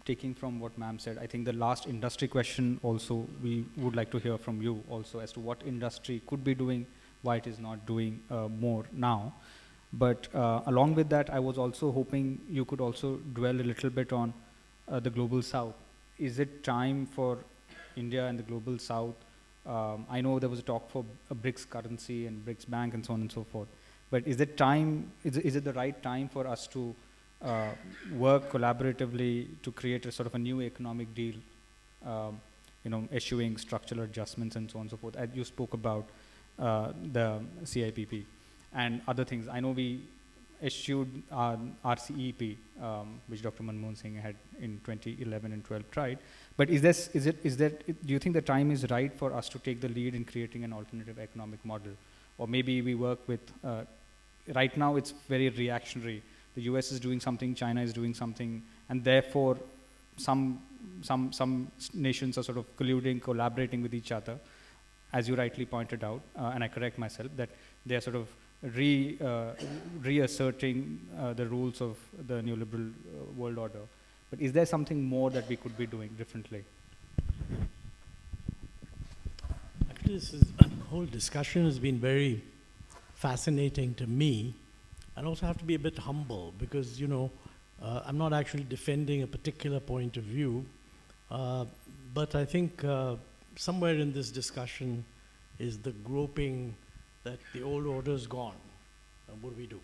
taking from what ma'am said, I think the last industry question also, we would like to hear from you also as to what industry could be doing, why it is not doing more now. But along with that, I was also hoping you could also dwell a little bit on the Global South. Is it time for India and the Global South? I know there was a talk for a BRICS currency and BRICS bank and so on and so forth. But is it time, is it the right time for us to work collaboratively to create a sort of a new economic deal, issuing structural adjustments and so on and so forth? As you spoke about the CIPP and other things. I know we issued our CEP, which Dr. Manmohan Singh had in 2011 and 12 tried. But do you think the time is right for us to take the lead in creating an alternative economic model? Or maybe we work with, right now it's very reactionary. The US is doing something, China is doing something, and therefore some nations are sort of colluding, collaborating with each other, as you rightly pointed out, and I correct myself, that they are sort of reasserting the rules of the neoliberal world order. But is there something more that we could be doing differently? Actually, this whole discussion has been very fascinating to me, and also have to be a bit humble because, you know, I'm not actually defending a particular point of view, but I think somewhere in this discussion is the groping that the old order is gone. And what do we do?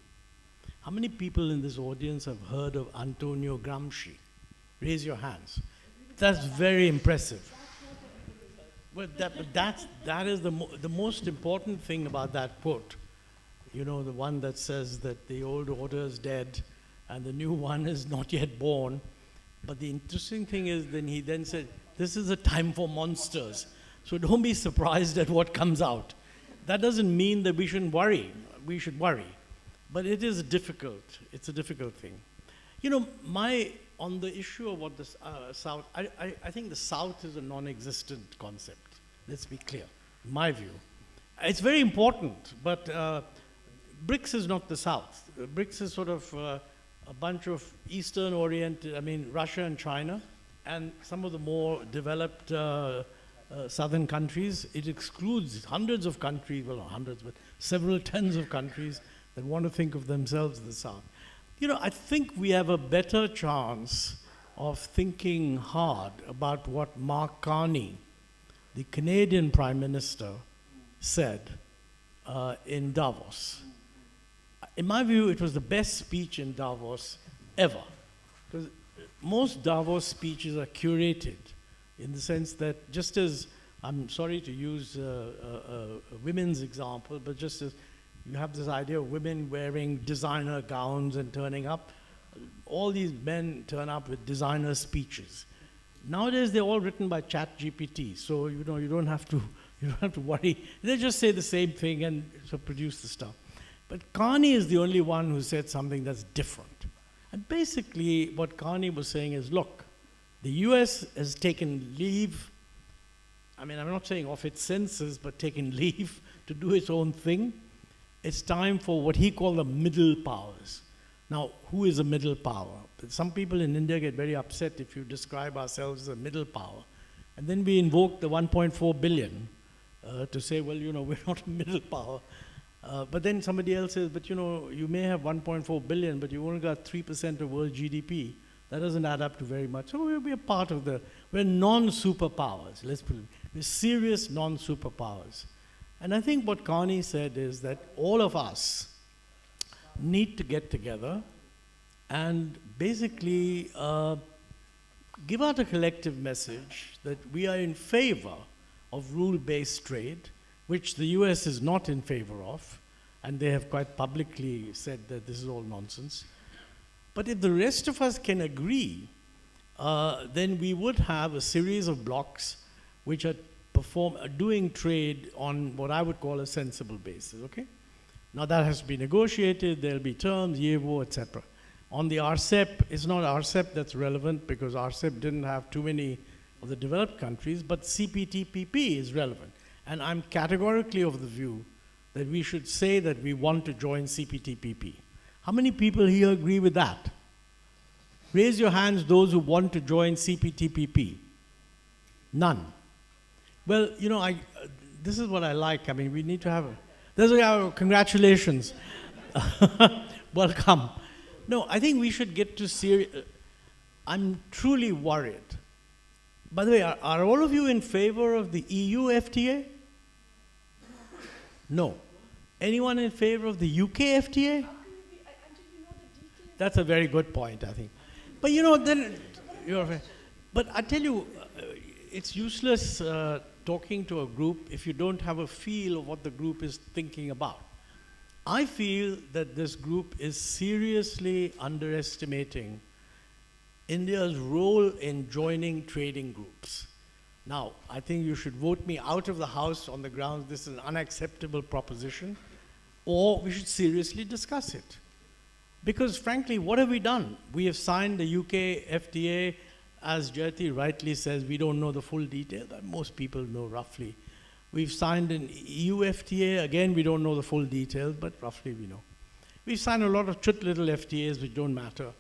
How many people in this audience have heard of Antonio Gramsci? Raise your hands. That's very impressive. Well, that is the most important thing about that quote. You know, the one that says that the old order is dead and the new one is not yet born. But the interesting thing is, then he then said, this is a time for monsters. So don't be surprised at what comes out. That doesn't mean that we shouldn't worry. We should worry. But it is difficult. It's a difficult thing. You know, on the issue of what the South, I think the South is a non-existent concept. Let's be clear, in my view. It's very important, but BRICS is not the South. BRICS is sort of a bunch of Eastern-oriented, I mean, Russia and China, and some of the more developed southern countries. It excludes hundreds of countries, well, not hundreds, but several tens of countries that want to think of themselves as the South. You know, I think we have a better chance of thinking hard about what Mark Carney, the Canadian Prime Minister, said in Davos. In my view, it was the best speech in Davos ever. Because most Davos speeches are curated in the sense that just as, I'm sorry to use a women's example, but just as you have this idea of women wearing designer gowns and turning up, all these men turn up with designer speeches. Nowadays, they're all written by ChatGPT, so you know you don't have to worry. They just say the same thing and so produce the stuff. But Carney is the only one who said something that's different. And basically, what Carney was saying is, look, the US has taken leave, I mean, I'm not saying off its senses, but taken leave to do its own thing. It's time for what he called the middle powers. Now, who is a middle power? Some people in India get very upset if you describe ourselves as a middle power. And then we invoke the 1.4 billion to say, well, you know, we're not a middle power. But then somebody else says, but you know, you may have 1.4 billion, but you only got 3% of world GDP. That doesn't add up to very much. So we'll be a part of we're non-superpowers. Let's put it, we're serious non-superpowers. And I think what Carney said is that all of us need to get together and basically give out a collective message that we are in favor of rule-based trade, which the US is not in favor of, and they have quite publicly said that this is all nonsense. But if the rest of us can agree, then we would have a series of blocks which are doing trade on what I would call a sensible basis, okay? Now that has to be negotiated, there'll be terms, YEVO, etc. On the RCEP, it's not RCEP that's relevant because RCEP didn't have too many of the developed countries, but CPTPP is relevant. And I'm categorically of the view that we should say that we want to join CPTPP. How many people here agree with that? Raise your hands, those who want to join CPTPP. None. Well, you know, this is what I like. I mean, we need to have congratulations. Welcome. No, I think we should get to serious. I'm truly worried. By the way, are all of you in favor of the EU FTA? No. Anyone in favor of the UK FTA? That's a very good point, I think. But you know, then but I tell you, it's useless to talking to a group if you don't have a feel of what the group is thinking about. I feel that this group is seriously underestimating India's role in joining trading groups. Now, I think you should vote me out of the House on the grounds this is an unacceptable proposition, or we should seriously discuss it. Because frankly, what have we done? We have signed the UK FTA. As Jyoti rightly says, we don't know the full detail, that most people know roughly. We've signed an EU FTA. Again, we don't know the full details, but roughly we know. We've signed a lot of chut little FTAs which don't matter.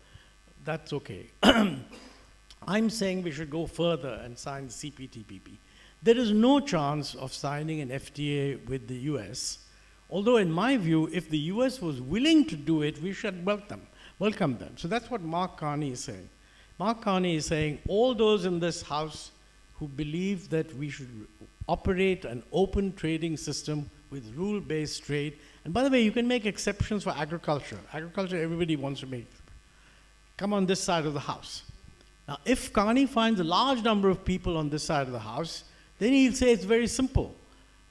That's okay. I'm saying we should go further and sign the CPTPP. There is no chance of signing an FTA with the US, although in my view, if the US was willing to do it, we should welcome them. So that's what Mark Carney is saying. Mark Carney is saying all those in this House who believe that we should operate an open trading system with rule-based trade, and by the way, you can make exceptions for agriculture. Agriculture, everybody wants to make. Come on this side of the House. Now, if Carney finds a large number of people on this side of the House, then he'll say it's very simple.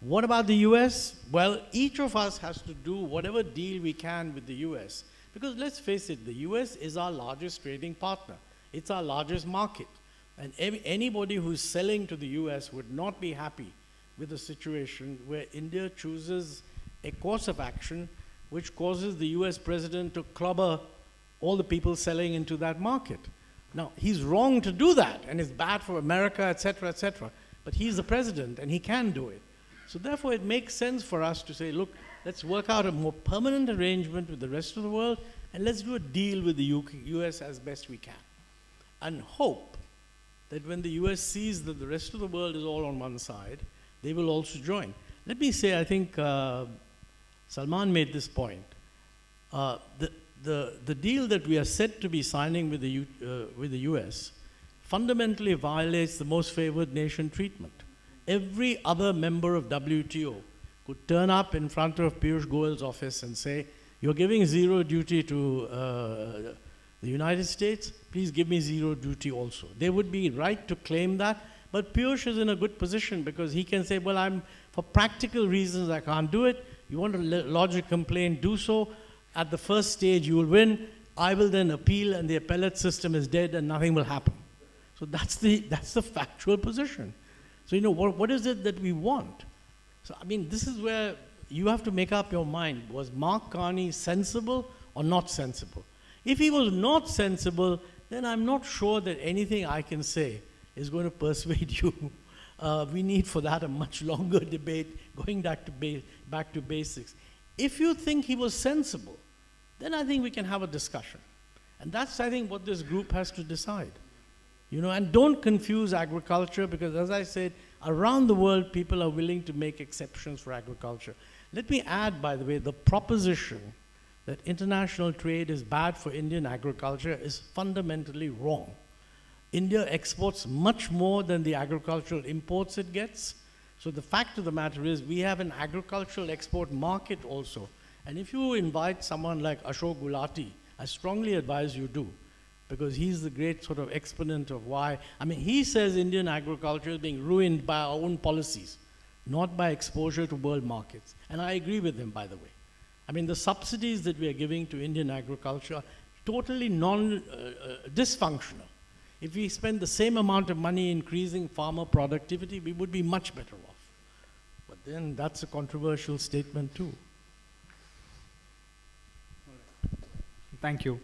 What about the US? Well, each of us has to do whatever deal we can with the US. Because let's face it, the US is our largest trading partner. It's our largest market. And anybody who's selling to the US would not be happy with a situation where India chooses a course of action which causes the US president to clobber all the people selling into that market. Now, he's wrong to do that, and it's bad for America, et cetera, but he's the president, and he can do it. So therefore, it makes sense for us to say, look, let's work out a more permanent arrangement with the rest of the world, and let's do a deal with the US as best we can. And hope that when the US sees that the rest of the world is all on one side, they will also join. Let me say, I think Salman made this point. The deal that we are set to be signing with the US fundamentally violates the most favored nation treatment. Every other member of WTO could turn up in front of Piyush Goyal's office and say, you're giving zero duty to the United States, please give me zero duty also. They would be right to claim that, but Piyush is in a good position because he can say, well, for practical reasons, I can't do it. You want to lodge a complaint, do so. At the first stage, you will win. I will then appeal, and the appellate system is dead, and nothing will happen. So that's the factual position. So, what is it that we want? So, I mean, this is where you have to make up your mind. Was Mark Carney sensible or not sensible? If he was not sensible, then I'm not sure that anything I can say is going to persuade you. We need for that a much longer debate, going back to basics. If you think he was sensible, then I think we can have a discussion. And that's, I think, what this group has to decide. And don't confuse agriculture, because as I said, around the world, people are willing to make exceptions for agriculture. Let me add, by the way, the proposition that international trade is bad for Indian agriculture is fundamentally wrong. India exports much more than the agricultural imports it gets. So the fact of the matter is we have an agricultural export market also. And if you invite someone like Ashok Gulati, I strongly advise you do, because he's the great sort of exponent of why. I mean, he says Indian agriculture is being ruined by our own policies, not by exposure to world markets. And I agree with him, by the way. I mean, the subsidies that we are giving to Indian agriculture are totally dysfunctional. If we spend the same amount of money increasing farmer productivity, we would be much better off. But then that's a controversial statement too. Thank you.